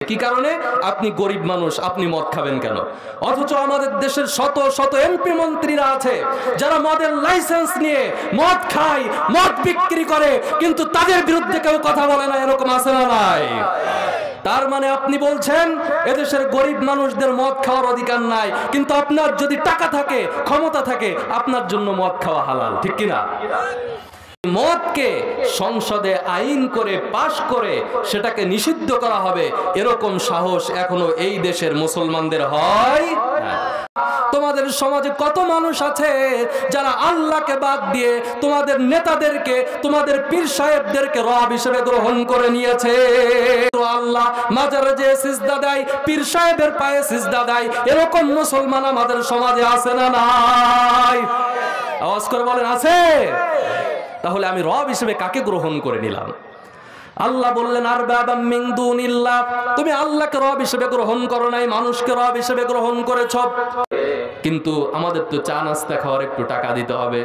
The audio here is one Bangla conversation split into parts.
কি কারণে? আপনি গরিব মানুষ, আপনি মদ খাবেন কেন? অথচ আমাদের দেশের শত শত এমপি মন্ত্রীরা আছে যারা মদের লাইসেন্স নিয়ে মদ খায়, মদ বিক্রি করে, কিন্তু তাদের বিরুদ্ধে কেউ কথা বলে না। এরকম আছে না নাই? তার মানে আপনি বলছেন এদেশের গরিব মানুষদের মদ খাওয়ার অধিকার নাই, কিন্তু আপনার যদি টাকা থাকে, ক্ষমতা থাকে, আপনার জন্য মদ খাওয়া হালাল, ঠিক কিনা? মদকে সংসদে আইন করে পাশ করে সেটাকে নিষিদ্ধ করা হবে, এরকম সাহস এখনো এই দেশের মুসলমানদের হয়? তোমাদের সমাজে কত মানুষ আছে যারা আল্লাহকে বাদ দিয়ে তোমাদের নেতাদেরকে, তোমাদের পীর সাহেবদেরকে রব হিসেবে গ্রহণ করে নিয়েছে। আল্লাহ মাজারে যে সিজদা দেয়, পীর সাহেবের পায়ে সিজদা দেয়, এরকম মুসলমান আমাদের সমাজে আছে না নাই? আওয়াজ করে বলেন আছে? তাহলে আমি রব হিসেবে কাকে গ্রহণ করে নিলাম? আল্লাহ বললেন আরবাবাম মিন দুনিল্লাহ, তুমি আল্লাহকে রব হিসেবে গ্রহণ করো নাই, মানুষকে রব হিসেবে গ্রহণ করেছ। কিন্তু আমাদের তো চা নাস্তা খাওয়ার একটু টাকা দিতে হবে।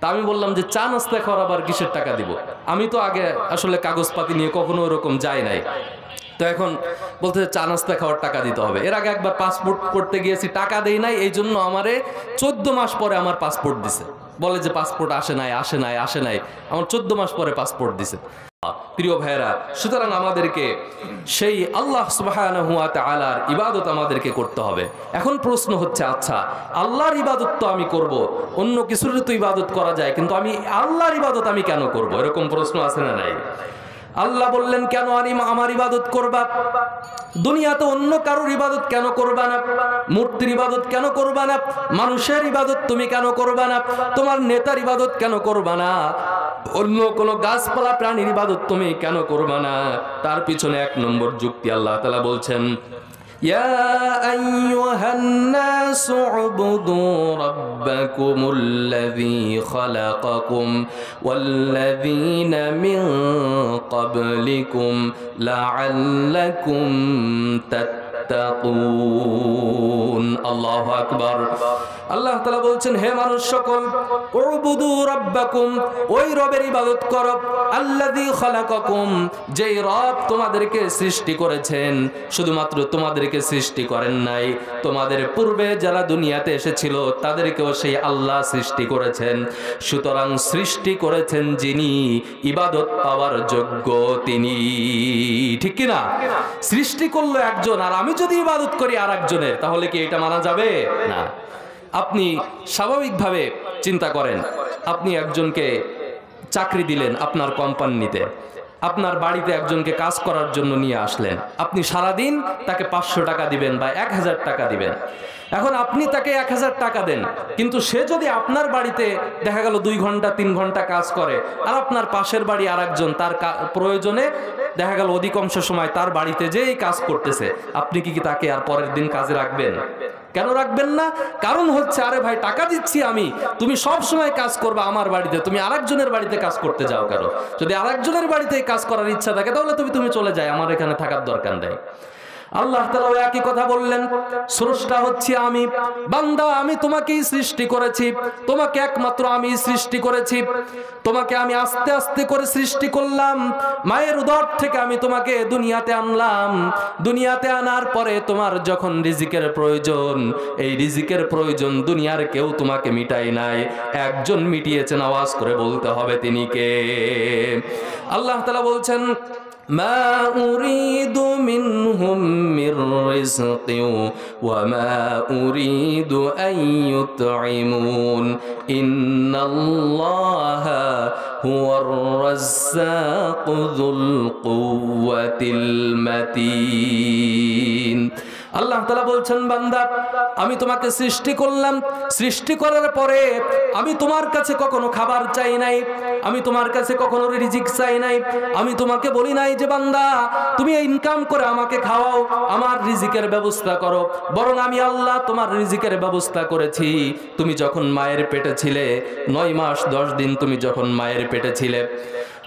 তা আমি বললাম যে চা নাস্তা খাওয়ার আবার কিসের টাকা দিব? আমি তো আগে আসলে কাগজপাতি নিয়ে কখনো ওরকম যাই নাই, তো এখন বলতে চা নাস্তা খাওয়ার টাকা দিতে হবে। এর আগে একবার পাসপোর্ট করতে গিয়েছি, টাকা দেই নাই, এই জন্য আমারে 14 মাস পরে আমার পাসপোর্ট দিছে। বলে যে পাসপোর্ট আসে নাই, আসে নাই, আসে নাই, আমার 14 মাস পরে পাসপোর্ট দিছে। প্রিয় ভাইরা, সুতরাং আমাদেরকে সেই আল্লাহ সুবহানাহু ওয়া তাআলার ইবাদত আমাদেরকে করতে হবে। এখন প্রশ্ন হচ্ছে, আচ্ছা আল্লাহর ইবাদত তো আমি করব, অন্য কিছুর তো ইবাদত করা যায়, কিন্তু আমি আল্লাহর ইবাদত আমি কেন করব? এরকম প্রশ্ন আছে না নাই? আল্লাহ বললেন কেন আমার ইবাদত করবা? দুনিয়াতে অন্য কারোর ইবাদত কেন করবা না? মূর্তির ইবাদত কেন করবা না? মানুষের ইবাদত তুমি কেন করবা না? তোমার নেতার ইবাদত কেন করবা না? অন্য কোনো গাছপালা প্রাণীর ইবাদত তুমি কেন করবা না? তার পিছনে 1 নম্বর যুক্তি আল্লাহ তাআলা বলছেন, يا أيها الناس اعبدوا ربكم الذي خلقكم والذين من قبلكم لعلكم تتقون। الله أكبر। আল্লাহ তাআলা বলছেন, হে মানুষ সকল, উবুদু রাব্বাকুম, ওই রবের ইবাদত করো, আল্লাযী খালাকাকুম, যেই রব তোমাদেরকে সৃষ্টি করেছেন। শুধুমাত্র তোমাদেরকে সৃষ্টি করেন নাই, তোমাদের পূর্বে যারা দুনিয়াতে এসেছিল তাদেরকেও সেই আল্লাহ সৃষ্টি করেছেন। সুতরাং সৃষ্টি করেছেন যিনি, ইবাদত পাওয়ার যোগ্য তিনি, ঠিক কি না? সৃষ্টি করলো একজন, আর আমি যদি ইবাদত করি আর একজনের, তাহলে কি এটা মানা যাবে? না। আপনি স্বাভাবিকভাবে চিন্তা করেন, আপনি একজনকে চাকরি দিলেন আপনার কোম্পানিতে, আপনার বাড়িতে একজনকে কাজ করার জন্য নিয়ে আসলেন, আপনি সারাদিন তাকে 500 টাকা দিবেন বা 1000 টাকা দিবেন। এখন আপনি তাকে 1000 টাকা দেন, কিন্তু সে যদি আপনার বাড়িতে দেখা গেল 2 ঘন্টা 3 ঘন্টা কাজ করে, আর আপনার পাশের বাড়ি আরেকজন তার প্রয়োজনে দেখা গেল অধিকাংশ সময় তার বাড়িতে যেই কাজ করতেছে, আপনি কি তাকে আর পরের দিন কাজে রাখবেন? কেন রাখবেন না? কারণ হচ্ছে, আরে ভাই টাকা দিচ্ছি আমি, তুমি সব সময় কাজ করবে আমার বাড়িতে, তুমি আরেকজনের বাড়িতে কাজ করতে যাও কেন? যদি আরেকজনের বাড়িতে কাজ করার ইচ্ছা থাকে তাহলে তুমি চলে যাও, আমার এখানে থাকার দরকার নেই। আল্লাহ তাআলা একই কথা বললেন, স্রষ্টা হচ্ছে আমি, বান্দা আমি তোমাকেই সৃষ্টি করেছি, তোমাকে একমাত্র আমি সৃষ্টি করেছি, তোমাকে আমি আস্তে আস্তে করে সৃষ্টি করলাম, মায়ের উদর থেকে আমি তোমাকে দুনিয়াতে আনলাম। দুনিয়াতে আনার পরে তোমার যখন রিজিকের প্রয়োজন, এই রিজিকের প্রয়োজন দুনিয়ার কেউ তোমাকে মিটাই নাই, একজন মিটিয়েছেন, আওয়াজ করে বলতে হবে তিনি কে? আল্লাহ তাআলা বলছেন, ما أريد منهم من رزق وما أريد أن يطعمون إن الله هو الرزاق ذو القوة المتين। আল্লাহ তাআলা বলছেন, বান্দা আমি তোমাকে সৃষ্টি করলাম, সৃষ্টি করার পরে আমি তোমার কাছে কখনো খাবার চাই নাই, আমি তোমার কাছে কখনো রিজিক চাই নাই, আমি তোমাকে বলি নাই যে বান্দা তুমি ইনকাম করে আমাকে খাওয়াও, আমার রিজিকের ব্যবস্থা করো, বরং আমি আল্লাহ তোমার রিজিকের ব্যবস্থা করেছি। তুমি যখন মায়ের পেটে ছিলে, 9 মাস 10 দিন তুমি যখন মায়ের পেটে ছিলে,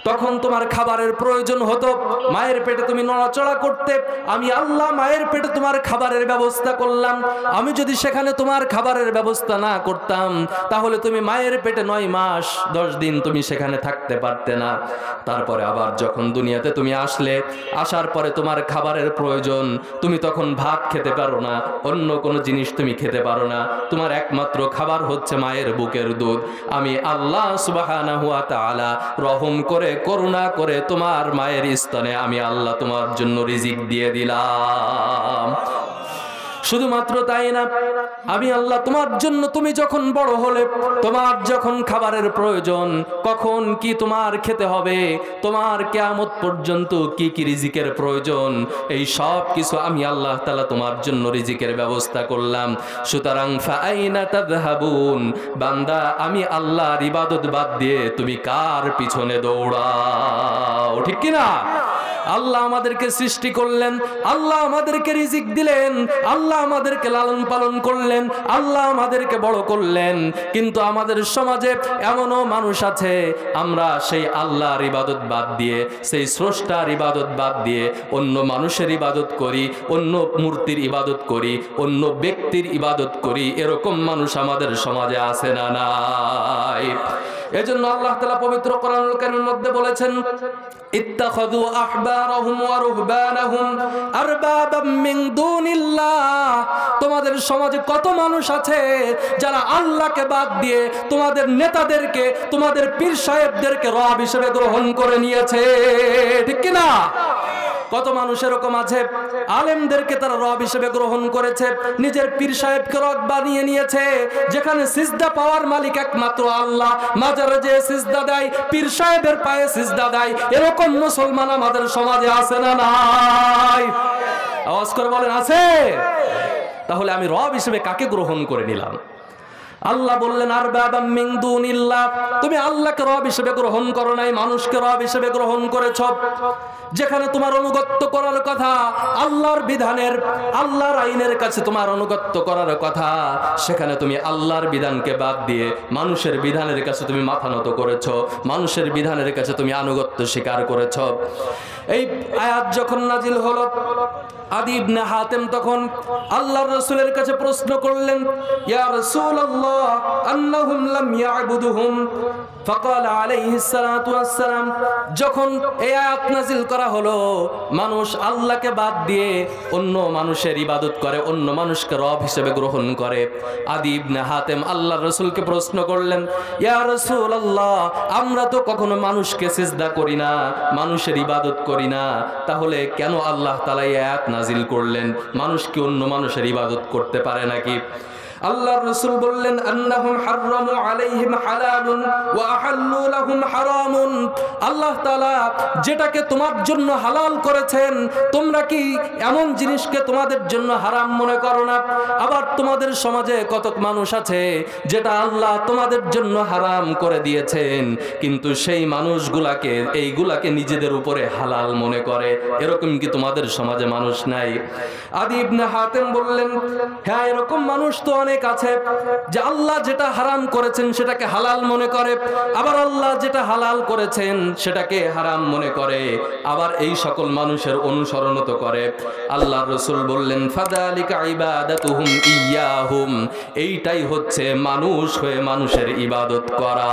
তখন তোমার খাবারের প্রয়োজন হতো, মায়ের পেটে তুমি নড়াচড়া করতে, আমি আল্লাহ মায়ের পেটে তোমার খাবারের ব্যবস্থা করলাম। আমি যদি সেখানে তোমার খাবারের ব্যবস্থা না করতাম তাহলে তুমি মায়ের পেটে 9 মাস 10 দিন তুমি সেখানে থাকতে পারতে না। তারপরে আবার যখন দুনিয়াতে তুমি আসলে, আসার পরে তোমার খাবারের প্রয়োজন, তুমি তখন ভাত খেতে পারো না, অন্য কোনো জিনিস তুমি খেতে পারো না, তোমার একমাত্র খাবার হচ্ছে মায়ের বুকের দুধ। আমি আল্লাহ সুবহানাহু ওয়া তাআলা রহম করে করুণা করে তোমার মায়ের স্তনে আমি আল্লাহ তোমার জন্য রিজিক দিয়ে দিলাম। শুধুমাত্র তাই না, আমি আল্লাহ তোমার জন্য, তুমি যখন বড় হলে, তোমার যখন খাবারের প্রয়োজন, কখন কি তোমার খেতে হবে, তোমার কিয়ামত পর্যন্ত কি কি রিজিকের প্রয়োজন, এই সব কিছু আমি আল্লাহ তাআলা তোমার জন্য রিজিকের ব্যবস্থা করলাম। সুতরাং ফাআইনা তাযহাবুন, বান্দা আমি আল্লাহর ইবাদত বাদ দিয়ে তুমি কার পিছনে দৌড়াও? ঠিক কি না? আল্লাহ আমাদেরকে সৃষ্টি করলেন, আল্লাহ আমাদেরকে রিজিক দিলেন, আল্লাহ আমাদেরকে লালন পালন করলেন, আল্লাহ আমাদেরকে বড় করলেন, কিন্তু আমাদের সমাজে এমনও মানুষ আছে আমরা সেই আল্লাহর ইবাদত বাদ দিয়ে, সেই স্রষ্টার ইবাদত বাদ দিয়ে অন্য মানুষের ইবাদত করি, অন্য মূর্তির ইবাদত করি, অন্য ব্যক্তির ইবাদত করি। এরকম মানুষ আমাদের সমাজে আছে না নাই? এজন্য আল্লাহ তাআলা পবিত্র কোরআনুল কারীমের মধ্যে বলেছেন, ইত্তাখাযু আহবারাহুম ওয়া রুহবানাহুম আরবাবাম মিন দুনিল্লাহ। তোমাদের সমাজে কত মানুষ আছে যারা আল্লাহকে বাদ দিয়ে তোমাদের নেতাদেরকে, তোমাদের পীর সাহেবদেরকে রব হিসেবে গ্রহণ করে নিয়েছে। ঠিক কি না? কত মানুষ এরকম আছে, আলেমদেরকে তারা রব হিসেবে গ্রহণ করেছে, নিজের পীর সাহেবকে রব বানিয়ে নিয়েছে। যেখানে সিজদা পাওয়ার মালিক একমাত্র আল্লাহ, মাজারে যে সিজদা দেয়, পীর সাহেবের পায়ে সিজদা দেয়, এরকম মুসলমান আমাদের সমাজে আছে না নাই? আওয়াজ করে বলেন, আছে? তাহলে আমি রব হিসেবে কাকে গ্রহণ করে নিলাম? আল্লাহ বললেন আরবাবাম মিন দুনিল্লাহ, তুমি আল্লাহকে রব হিসেবে গ্রহণ করো নাই, মানুষকে রব হিসেবে গ্রহণ করেছ। যেখানে তোমার অনুগত্য করার কথা, আল্লাহর বিধানের, আল্লাহর আইনের কাছে তোমার অনুগত্য করার কথা, সেখানে তুমি আল্লাহর বিধানকে বাদ দিয়ে মানুষের বিধানের কাছে তুমি মাথা নত করেছ, মানুষের বিধানের কাছে তুমি আনুগত্য স্বীকার করেছ। এই আয়াত যখন নাজিল হলো, আদি ইবনে হাতেম তখন আল্লাহর রাসূলের কাছে প্রশ্ন করলেন, ইয়া রাসূলুল্লাহ আন্নাহুম লাম ইয়াবুদুহুম। ফাকাল আলাইহিস সালাতু ওয়াস সালাম, যখন এই আয়াত নাজিল করা হলো, মানুষ আল্লাহকে বাদ দিয়ে অন্য মানুষের ইবাদত করে, অন্য মানুষকে রব হিসেবে গ্রহণ করে, আদি ইবনে হাতেম আল্লাহর রাসূলকে প্রশ্ন করলেন, ইয়া রাসূলুল্লাহ আমরা তো কখনো মানুষকে সিজদা করি না, মানুষের ইবাদত করি না, তাহলে কেন আল্লাহ তাআলা এই আয়াত নাজিল করলেন? মানুষ কি অন্য মানুষের ইবাদত করতে পারে নাকি? আল্লাহর রাসূল বললেন, আন্নাহুম হারামু আলাইহিম হালালুন ওয়া আহাল্লু লাহুম হারামুন। আল্লাহ তাআলা যেটাকে তোমার জন্য হালাল করেছেন, তোমরা কি এমন জিনিসকে তোমাদের জন্য হারাম মনে করো না? আবার তোমাদের সমাজে কত মানুষ আছে যেটা আল্লাহ তোমাদের জন্য হারাম করে দিয়েছেন, কিন্তু সেই মানুষগুলাকে, এইগুলাকে নিজেদের উপরে হালাল মনে করে। এরকম কি তোমাদের সমাজে মানুষ নাই? আদি ইবনে হাতেম বললেন, হ্যাঁ এরকম মানুষ তো অনেক আছে যে আল্লাহ যেটা হারাম করেছেন সেটাকে হালাল মনে করে, আবার আল্লাহ যেটা হালাল করেছেন সেটাকে হারাম মনে করে, আবার এই সকল মানুষের অনুসরণ তো করে। আল্লাহর রাসূল বললেন, ফাযালিকা ইবাদাতুহুম ইয়াহুম, এইটাই হচ্ছে মানুষ হয়ে মানুষের ইবাদত করা।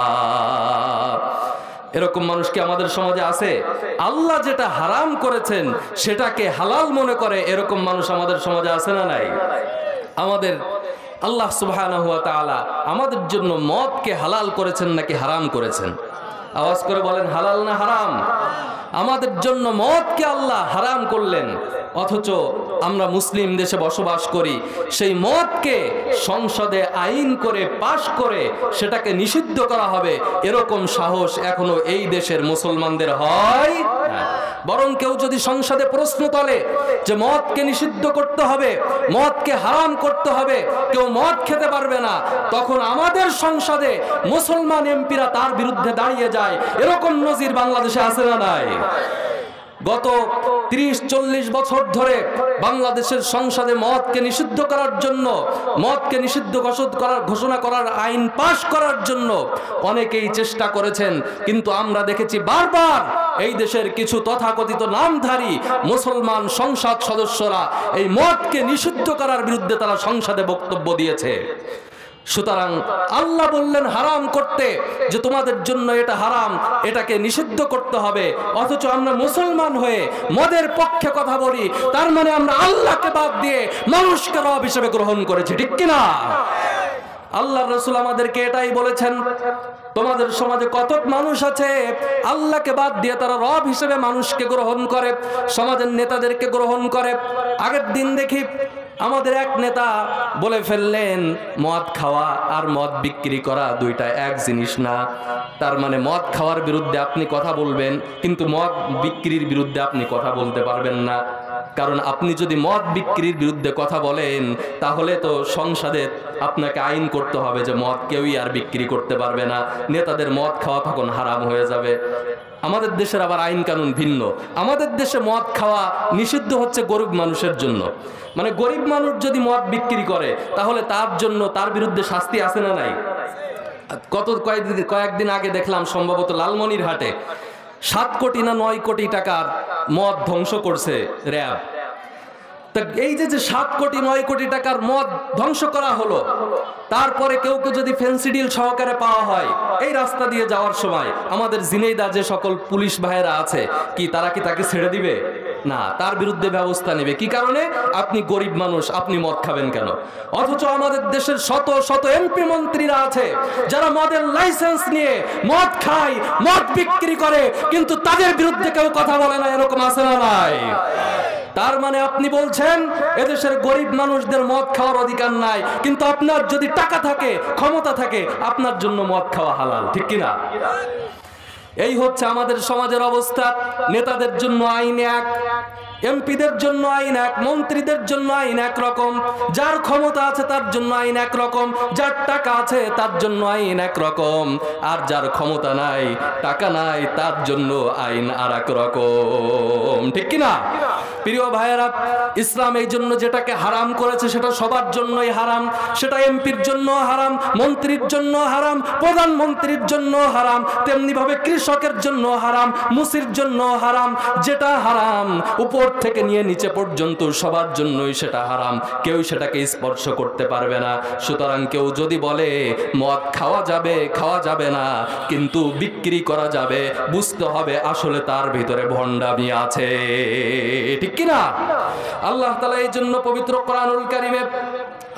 এরকম মানুষ কি আমাদের সমাজে আছে? আল্লাহ যেটা হারাম করেছেন সেটাকে হালাল মনে করে, এরকম মানুষ আমাদের সমাজে আছে না নাই? আমাদের আল্লাহ সুবহানাহু ওয়া তাআলা আমাদের জন্য মদকে হালাল করেছেন নাকি হারাম করেছেন? আওয়াজ করে বলেন, হালাল না হারাম? আমাদের জন্য মদকে আল্লাহ হারাম করলেন, অথচ আমরা মুসলিম দেশে বসবাস করি, সেই মদকে সংসদে আইন করে পাশ করে সেটাকে নিষিদ্ধ করা হবে, এরকম সাহস এখনো এই দেশের মুসলমানদের হয় না। বরং কেউ যদি সংসদে প্রশ্ন তোলে যে মদকে নিষিদ্ধ করতে হবে, মদকে হারাম করতে হবে, কেউ মদ খেতে পারবে না, তখন আমাদের সংসদে মুসলমান এমপিরা তার বিরুদ্ধে দাঁড়িয়ে যায়। এরকম নজির বাংলাদেশে আছে না নাই? গত 30-40 বছর ধরে বাংলাদেশের সংসদে মদকে নিষিদ্ধ করার জন্য, মদকে নিষিদ্ধ ঘোষণা করার আইন পাশ করার জন্য অনেকেই চেষ্টা করেছেন, কিন্তু আমরা দেখেছি বারবার এই দেশের কিছু তথাকথিত নামধারী মুসলমান সংসদ সদস্যরা এই মদকে নিষিদ্ধ করার বিরুদ্ধে তারা সংসদে বক্তব্য দিয়েছে। সুতরাং আল্লাহ বললেন হারাম করতে, যে তোমাদের জন্য এটা হারাম, এটাকে নিষিদ্ধ করতে হবে, অথচ আমরা মুসলমান হয়ে মদের পক্ষে কথা বলি। তার মানে আমরা আল্লাহকে বাদ দিয়ে মানুষকে রব হিসেবে গ্রহণ করেছি, ঠিক কিনা? আল্লাহর রাসূল আমাদেরকে এটাই বলেছেন, তোমাদের সমাজে কত মানুষ আছে আল্লাহকে বাদ দিয়ে তারা রব হিসেবে মানুষকে গ্রহণ করে, সমাজের নেতাদেরকে গ্রহণ করে। আগের দিন দেখি আমাদের এক নেতা বলে ফেললেন মদ খাওয়া আর মদ বিক্রি করা দুইটা এক জিনিস না। তার মানে মদ খাওয়ার বিরুদ্ধে আপনি কথা বলবেন, কিন্তু মদ বিক্রির বিরুদ্ধে আপনি কথা বলতে পারবেন না। কারণ আপনি যদি মদ বিক্রির বিরুদ্ধে কথা বলেন তাহলে তো সংসদে আপনাকে আইন করতে হবে যে মদ কেউই আর বিক্রি করতে পারবে না, নেতাদের মদ খাওয়া তখন হারাম হয়ে যাবে। আমাদের দেশের আবার আইন কানুন ভিন্ন। আমাদের দেশে মদ খাওয়া নিষিদ্ধ হচ্ছে গরিব মানুষের জন্য। মানে গরিব মানুষ যদি মদ বিক্রি করে তাহলে তার জন্য, তার বিরুদ্ধে শাস্তি আছে না নাই? কয়েকদিন আগে দেখলাম সম্ভবত লালমনিরহাটে 7 কোটি না 9 কোটি টাকার মদ ধ্বংস করছে র‍্যাব। তা এই যে 7 কোটি 9 কোটি টাকার মদ ধ্বংস করা হলো, তারপরে কেউ যদি ফেন্সিডিল সহকারে পাওয়া হয় এই রাস্তা দিয়ে যাওয়ার সময়, আমাদের ঝিনাইদহ যে সকল পুলিশ ভাইয়েরা আছে কি তারা কি তাকে ছেড়ে দিবে? না, তার বিরুদ্ধে ব্যবস্থা নেবে। কি কারণে? আপনি গরিব মানুষ, আপনি মদ খাবেন কেন? অথচ আমাদের দেশের শত শত এমপি মন্ত্রীরা আছে যারা মদের লাইসেন্স নিয়ে মদ খায়, মদ বিক্রি করে, কিন্তু তাদের বিরুদ্ধে কেউ কথা বলে না। এরকম আছে না নাই? তার মানে আপনি বলছেন এদেশের গরিব মানুষদের মদ খাওয়ার অধিকার নাই, কিন্তু আপনার যদি টাকা থাকে, ক্ষমতা থাকে, আপনার জন্য মদ খাওয়া হালাল, ঠিক কিনা? এই হচ্ছে আমাদের সমাজের অবস্থা। নেতাদের জন্য আইন এক, এমপিদের জন্য আইন এক, মন্ত্রীদের জন্য আইন এক রকম, যার ক্ষমতা আছে তার জন্য আইন এক রকম, যার টাকা আছে তার জন্য আইন এক রকম, আর যার ক্ষমতা নাই, টাকা নাই, তার জন্য আইন আর এক রকম, ঠিক কিনা? প্রিয় ভাইয়েরা, ইসলাম এই জন্য যেটাকে হারাম করেছে সেটা সবার জন্যই হারাম। সেটা এমপির জন্য হারাম, মন্ত্রীর জন্য হারাম, প্রধানমন্ত্রীর জন্য হারাম, তেমনি ভাবে কৃষকের জন্য হারাম, মুসির জন্য হারাম। যেটা হারাম উপর থেকে নিয়ে নিচে পর্যন্ত সবার জন্যই সেটা হারাম, কেউ সেটাকে স্পর্শ করতে পারবে না। সুতরাং কেউ যদি বলে মদ খাওয়া যাবে, খাওয়া যাবে না, কিন্তু বিক্রি করা যাবে, বুঝতে হবে আসলে তার ভিতরে ভণ্ডামি আছে, ঠিক কিনা? আল্লাহ তাআলা এই জন্য পবিত্র কোরআনুল কারীমে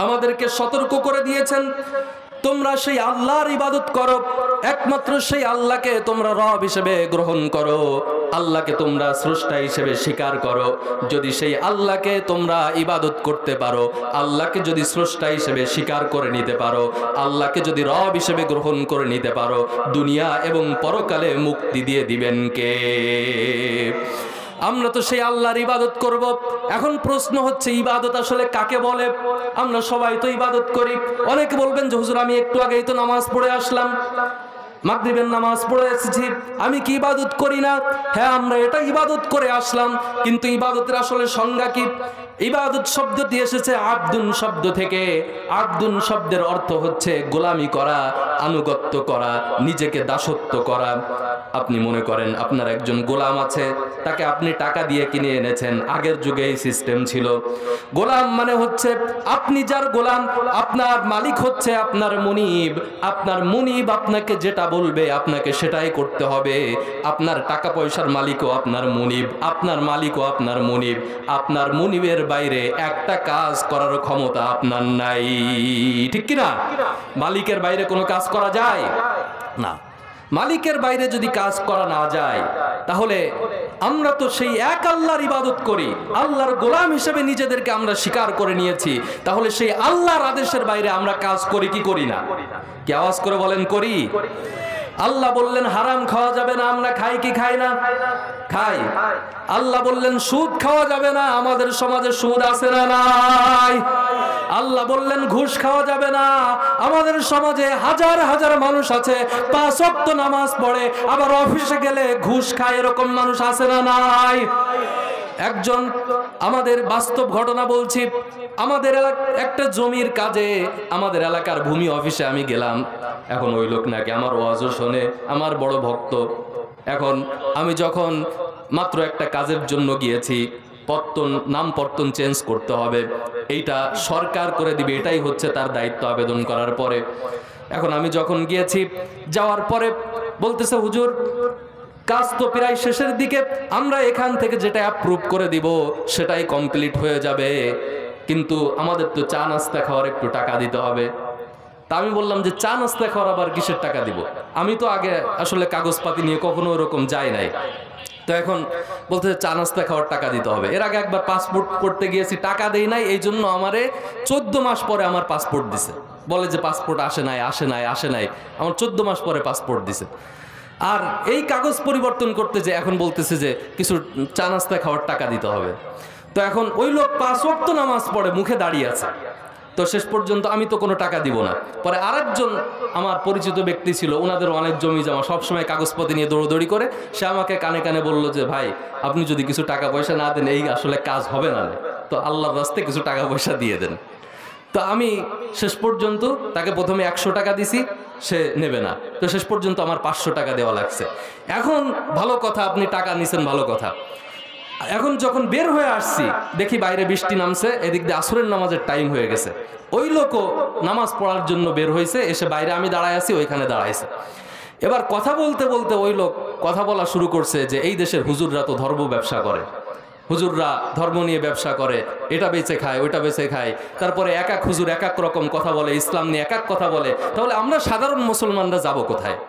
আমাদেরকে সতর্ক করে দিয়েছেন, তোমরা সেই আল্লাহর ইবাদত করো, একমাত্র সেই আল্লাহকে তোমরা রব হিসেবে গ্রহণ করো, আল্লাহকে তোমরা স্রষ্টা হিসেবে স্বীকার করো। যদি সেই আল্লাহকে তোমরা ইবাদত করতে পারো, আল্লাহকে যদি স্রষ্টা হিসেবে স্বীকার করে নিতে পারো, আল্লাহকে যদি রব হিসেবে গ্রহণ করে নিতে পারো, দুনিয়া এবং পরকালে মুক্তি দিয়ে দিবেন কে? আমরা তো সেই আল্লাহর ইবাদত করব। এখন প্রশ্ন হচ্ছে ইবাদত আসলে কাকে বলে? আমরা সবাই তো ইবাদত করি। অনেকে বলবেন যে হুজুর আমি একটু আগেই তো নামাজ পড়ে আসলাম, মাগরিবের নামাজ পড়ে এসেছি, আমি কি ইবাদত করি না? হ্যাঁ, আমরা এটা ইবাদত করে আসলাম, কিন্তু ইবাদতের আসলে সংজ্ঞা কি? ইবাদত শব্দটি এসেছে আব্দুন শব্দ থেকে। আব্দুন শব্দের অর্থ হচ্ছে গোলামি করা, আনুগত্য করা, নিজেকে দাসত্ব করা। আপনি মনে করেন আপনার একজন গোলাম আছে, তাকে আপনি টাকা দিয়ে কিনে এনেছেন। আগের যুগে এই সিস্টেম ছিল। গোলাম মানে হচ্ছে আপনি যার গোলাম, আপনার মালিক হচ্ছে আপনার মুনিব। আপনার মুনিব আপনাকে যেটা বলবে আপনাকে সেটাই করতে হবে। আপনার টাকা পয়সার মালিকও আপনার মুনিব, আপনার মালিকও আপনার মুনিব। আপনার মুনিবের বাইরে একটা কাজ করার ক্ষমতা আপনার নাই, ঠিক কিনা? মালিকের বাইরে কোনো কাজ করা যায় না। মালিকের বাইরে যদি কাজ করা না যায়, তাহলে আমরা তো সেই এক আল্লাহর ইবাদত করি, আল্লাহর গোলাম হিসেবে নিজেদেরকে আমরা স্বীকার করে নিয়েছি। তাহলে সেই আল্লাহর আদেশের বাইরে আমরা কাজ করি কি করি না? কি আওয়াজ করে বলেন করি? আল্লাহ বললেন হারাম খাওয়া যাবে না, আমরা খাই কি খাই না? খাই। আল্লাহ বললেন সুদ খাওয়া যাবে না, আমাদের সমাজে সুদ আছে না নাই? আল্লাহ বললেন ঘুষ খাওয়া যাবে না, আমাদের সমাজে হাজার হাজার মানুষ আছে 5 ওয়াক্ত নামাজ পড়ে আবার অফিসে গেলে ঘুষ খায়, এরকম মানুষ আছে না নাই? একজন আমাদের বাস্তব ঘটনা বলছি, আমাদের একটা জমির কাজে আমাদের এলাকার ভূমি অফিসে আমি গেলাম। এখন ওই লোক নাকি আমার ওয়াজও শোনে, আমার বড় ভক্ত। এখন আমি যখন মাত্র একটা কাজের জন্য গিয়েছি, নাম পত্তন চেঞ্জ করতে হবে, এইটা সরকার করে দিবে, এটাই হচ্ছে তার দায়িত্ব আবেদন করার পরে। এখন আমি যখন গিয়েছি, যাওয়ার পরে বলতেছে হুজুর কাজ তো প্রায় শেষের দিকে, আমরা এখান থেকে যেটা অ্যাপ্রুভ করে দিব সেটাই কমপ্লিট হয়ে যাবে, কিন্তু আমাদের তো চা নাস্তা খাওয়ার একটু টাকা দিতে হবে। তা আমি বললাম যে চা নাস্তা খাওয়ার আবার কিসের টাকা দিব? আমি তো আগে আসলে কাগজপাতি নিয়ে কখনো ওরকম যাই নাই। তো এখন বলতেছে চা নাস্তা খাওয়ার টাকা দিতে হবে। এর আগে একবার পাসপোর্ট করতে গিয়েছি, টাকা দেই নাই, এই জন্য আমারে 14 মাস পরে আমার পাসপোর্ট দিছে। বলে যে পাসপোর্ট আসে নাই। আমার 14 মাস পরে পাসপোর্ট দিছে। আর এই কাগজ পরিবর্তন করতে যে এখন বলতেছে যে কিছু চা নাস্তা খাওয়ার টাকা দিতে হবে। তো এখন ওই লোক 5 ওয়াক্ত নামাজ পড়ে মুখে দাঁড়িয়ে আছে। তো শেষ পর্যন্ত আমি তো কোনো টাকা দিব না। পরে আরেকজন আমার পরিচিত ব্যক্তি ছিল, ওনাদের অনেক জমি জমা, সবসময় কাগজপত্র নিয়ে দৌড়দৌড়ি করে, সে আমাকে কানে কানে বললো যে ভাই আপনি যদি কিছু টাকা পয়সা না দেন এই আসলে কাজ হবে না, তো আল্লাহর রাস্তায় কিছু টাকা পয়সা দিয়ে দেন। তো আমি শেষ পর্যন্ত তাকে প্রথমে 100 টাকা দিছি, সে নেবে না। তো শেষ পর্যন্ত আমার 500 টাকা দেওয়া লাগছে। এখন ভালো কথা, আপনি টাকা নিছেন ভালো কথা। এখন যখন বের হয়ে আসছি দেখি বাইরে বৃষ্টি নামছে, এদিক দিয়ে আসরের নামাজের টাইম হয়ে গেছে। ওই লোকও নামাজ পড়ার জন্য বের হয়েছে, এসে বাইরে আমি দাঁড়ায় আছি, ওইখানে দাঁড়াইছে। এবার কথা বলতে বলতে ওই লোক কথা বলা শুরু করছে যে এই দেশের হুজুররা তো ধর্ম ব্যবসা করে, হুজুররা ধর্ম নিয়ে ব্যবসা করে, এটা বেচে খায় ওইটা বেচে খায়, তারপরে এক এক হুজুর এক এক রকম কথা বলে, ইসলাম নিয়ে এক এক কথা বলে, তাহলে আমরা সাধারণ মুসলমানরা যাব কোথায়?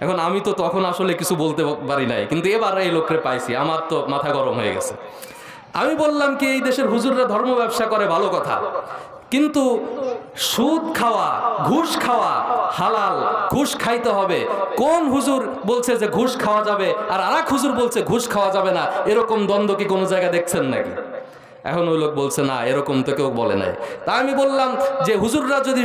এখন আমি তো তখন আসলে কিছু বলতে পারি নাই, কিন্তু এবার এই লোকরে পাইছি, আমার তো মাথা গরম হয়ে গেছে। আমি বললাম কি এই দেশের হুজুররা ধর্ম ব্যবসা করে ভালো কথা, কিন্তু সুদ খাওয়া ঘুষ খাওয়া হালাল, ঘুষ খাইতে হবে। কোন হুজুর বলছে যে ঘুষ খাওয়া যাবে আর আরেক হুজুর বলছে ঘুষ খাওয়া যাবে না? এরকম দ্বন্দ্ব কি কোনো জায়গায় দেখছেন নাকি? এখন ওই লোক বলছে না, এরকম তো কেউ বলে নাই। তা আমি বললাম যে হুজুররা যদি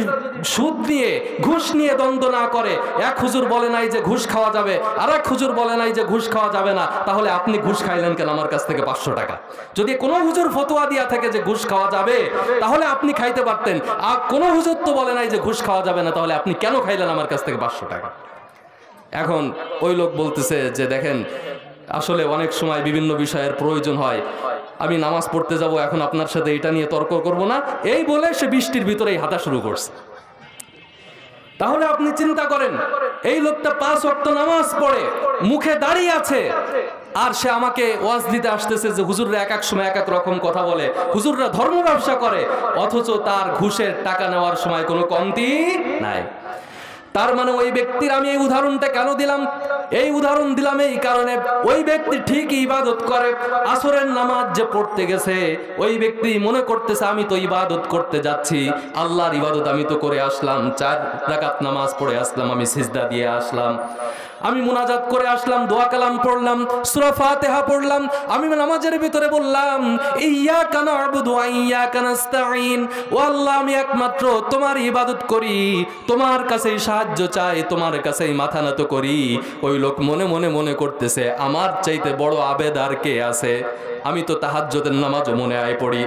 সুদ নিয়ে ঘুষ নিয়ে দ্বন্দ্ব না করে, এক হুজুর বলে নাই যে ঘুষ খাওয়া যাবে আর এক হুজুর বলে নাই যে ঘুষ খাওয়া যাবে না, তাহলে আপনি ঘুষ খাইলেন কেন আমার কাছ থেকে 500 টাকা? যদি কোনো হুজুর ফতোয়া দিয়া থাকে যে ঘুষ খাওয়া যাবে তাহলে আপনি খাইতে পারতেন, আর কোনো হুজুর তো বলে নাই যে ঘুষ খাওয়া যাবে না, তাহলে আপনি কেন খাইলেন আমার কাছ থেকে 500 টাকা? এখন ওই লোক বলতেছে যে দেখেন আসলে অনেক সময় বিভিন্ন বিষয়ের প্রয়োজন হয়, আমি নামাজ পড়তে যাব, এখন আপনার সাথে এটা নিয়ে তর্ক করব না, এই বলে সে বৃষ্টির ভিতরেই হাঁটা শুরু করছে। তাহলে আপনি চিন্তা করেন, এই লোকটা 5 ওয়াক্ত নামাজ পড়ে মুখে দাঁড়িয়ে আছে, আর সে আমাকে ওয়াজ দিতে আসতেছে যে হুজুররা এক এক সময় এক এক রকম কথা বলে, হুজুররা ধর্ম ব্যবসা করে, অথচ তার ঘুষের টাকা নেওয়ার সময় কোনো কমতি নাই। তার মানে ওই ব্যক্তির, আমি এই উদাহরণটা কেন দিলাম? এই উদাহরণ দিলাম এই কারণে, ওই ব্যক্তি ঠিকই ইবাদত করে, আসরের নামাজ যে পড়তে গেছে ওই ব্যক্তি মনে করতেছে আমি তো ইবাদত করতে যাচ্ছি, আল্লাহর ইবাদত আমি তো করে আসলাম, 4 রাকাত নামাজ পড়ে আসলাম, আমি সিজদা দিয়ে আসলাম, আমি মুনাজাত করে আসলাম, দোয়া কালাম পড়লাম, সূরা ফাতিহা পড়লাম, আমি নামাজের ভিতরে বললাম ইয়্যাকা না'বুদু ওয়া ইয়্যাকা নাস্তাঈন, ও আল্লাহ আমি একমাত্র তোমার ইবাদত করি, তোমার কাছেই সাহায্য চাই, তোমার কাছেই মাথা নত করি। ওই লোক মনে মনে মনে করতেছে আমার চাইতে বড় আবেদ আর কে আছে? আমি তো তাহাজ্জুদের নামাজও মনে আয় পড়ি।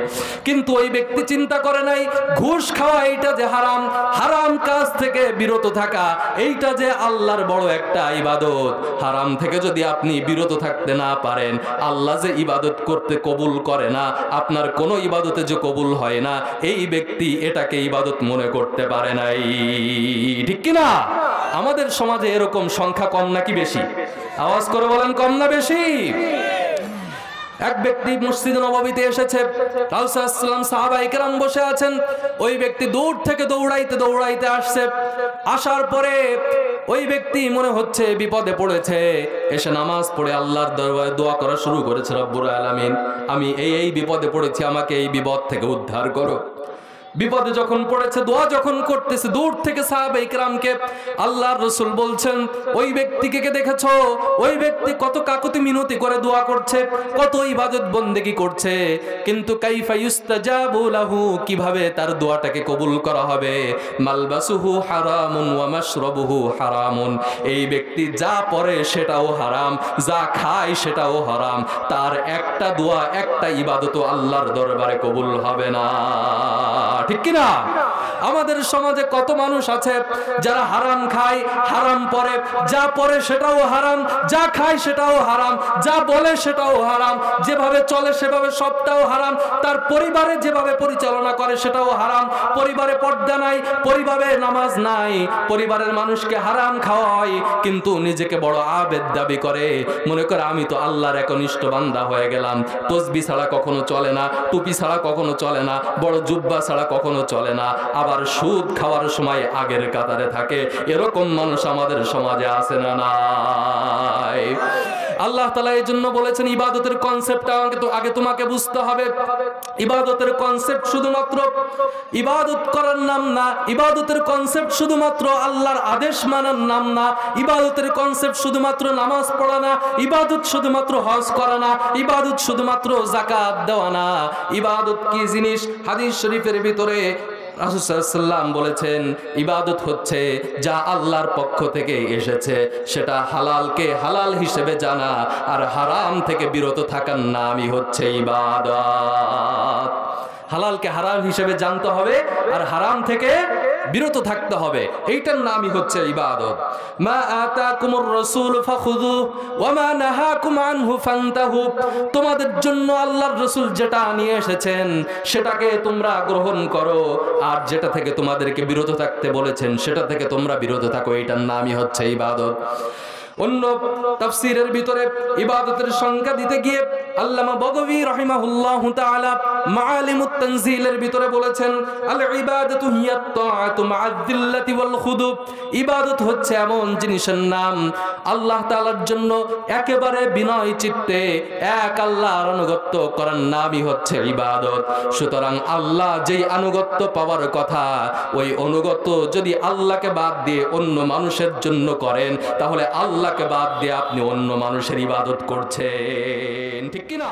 কিন্তু ওই ব্যক্তি চিন্তা করে নাই ঘুষ খাওয়া এইটা যে হারাম, হারাম কাজ থেকে বিরত থাকা এইটা যে আল্লাহর বড় একটা ইবাদত। হারাম থেকে যদি আপনি বিরত থাকতে না পারেন, আল্লাহ যে ইবাদত করতে কবুল করে না, আপনার কোনো ইবাদতে যে কবুল হয় না, এই ব্যক্তি এটাকে ইবাদত মনে করতে পারে নাই। ঠিক কিনা? আমাদের সমাজে এরকম সংখ্যা কম নাকি বেশি? আওয়াজ করে বলেন, কম না বেশি? এক ব্যক্তি মসজিদ নববীতে এসেছে, রাসূল সাল্লাল্লাহু আলাইহি ওয়াসাল্লাম সাহাবায়ে কেরাম বসে আছেন, ওই ব্যক্তি দূর থেকে দৌড়াইতে দৌড়াইতে আসছে। আসার পরে ওই ব্যক্তি মনে হচ্ছে বিপদে পড়েছে, এসে নামাজ পড়ে আল্লাহর দরবারে দোয়া করা শুরু করেছে, রব্বুল আলামিন আমি এই বিপদে পড়েছি, আমাকে এই বিপদ থেকে উদ্ধার করো। বিপদে যখন পড়েছে, দোয়া যখন করতেছে, দূর থেকে সাহাবায়ে কিরামকে আল্লাহর রাসূল বলছেন, ওই ব্যক্তিকে কে দেখেছো? ওই ব্যক্তি কত কাকুতি মিনতি করে দোয়া করছে, কত ইবাদত বন্দেগি করছে, কিন্তু কাইফা ইউস্তাজাবু লাহু, কিভাবে তার দোয়াটাকে কবুল করা হবে? মালবাসুহু হারামুন ওয়া মাশরাবুহু হারামুন, এই ব্যক্তি যা পড়ে সেটাও হারাম, যা খায় সেটাও হারাম, তার একটা দোয়া একটা ইবাদতও আল্লাহর দরবারে কবুল হবে না। ঠিক কি না? আমাদের সমাজে কত মানুষ আছে যারা হারাম খায়, হারাম পড়ে, যা পড়ে সেটাও হারাম, যা খায় সেটাও হারাম, যা বলে সেটাও হারাম, যেভাবে চলে সেভাবে সবটাও হারাম, তার পরিবারে যেভাবে পরিচালনা করে সেটাও হারাম, পরিবারে পর্দা নাই, পরিবারে নামাজ নাই, পরিবারের মানুষকে হারাম খাওয়ায়, কিন্তু নিজেকে বড় আবেদ দাবি করে, মনে করে আমি তো আল্লাহর একনিষ্ঠ বান্দা হয়ে গেলাম। তসবিহ ছাড়া কখনো চলে না, টুপি ছাড়া কখনো চলে না, বড় জুব্বা ছাড়া কখনো চলে না, আবার সুদ খাওয়ার সময় আগের কাতারে থাকে। এরকম মানুষ আমাদের সমাজে আছে না নাই? আল্লাহ তাআলা এই জন্য বলেছেন ইবাদতের কনসেপ্টটা আগে তোমাকে বুঝতে হবে। ইবাদতের কনসেপ্ট শুধুমাত্র ইবাদত করার নাম না, ইবাদতের কনসেপ্ট শুধুমাত্র আল্লাহর আদেশ মানার নাম না, ইবাদতের কনসেপ্ট শুধুমাত্র নামাজ পড়া না, ইবাদত শুধুমাত্র হজ করা না, ইবাদত শুধুমাত্র যাকাত দেওয়া না। ইবাদত কি জিনিস? হাদিস শরীফের ভিতরে রাসূল সাল্লাল্লাহু আলাইহি ওয়াসাল্লাম বলেছেন, ইবাদত হচ্ছে যা আল্লাহর পক্ষ থেকে এসেছে সেটা হালালকে হালাল হিসেবে জানা, আর হারাম থেকে বিরত থাকার নামই হচ্ছে ইবাদত। হালালকে হারাম হিসেবে জানতে হবে আর হারাম থেকে বিরত থাকতে হবে, এইটার নামই হচ্ছে ইবাদত। মা আতাকুমুর রাসূল ফাখুযু ওয়া মা নাহাকুম আনহু ফান্তাহু, তোমাদের জন্য আল্লাহর রাসূল যেটা নিয়ে এসেছেন সেটাকে তোমরা গ্রহণ করো, আর যেটা থেকে তোমাদেরকে বিরত থাকতে বলেছেন সেটা থেকে তোমরা বিরত থাকো, এইটার নামই হচ্ছে ইবাদত। অন্য তাফসীরের ভিতরে ইবাদতের সংজ্ঞা দিতে গিয়ে আল্লামা বগবী রাহিমাহুল্লাহু তাআলা মাআলিমুত তানজিলের ভিতরে বলেছেন, আল ইবাদাতু হিয়াত তাআতু মা'আদ যিল্লাতি ওয়াল খুদু, ইবাদত হচ্ছে এমন জিনিসের নাম আল্লাহ তাআলার জন্য একেবারে বিনয় চিত্তে এক আল্লাহর আনুগত্য করার নামই হচ্ছে ইবাদত। সুতরাং আল্লাহ যেই আনুগত্য পাওয়ার কথা, ওই অনুগত্য যদি আল্লাহকে বাদ দিয়ে অন্য মানুষের জন্য করেন, তাহলে আল্লাহকে বাদ দিয়ে আপনি অন্য মানুষের ইবাদত করছেন। ঠিক কি না?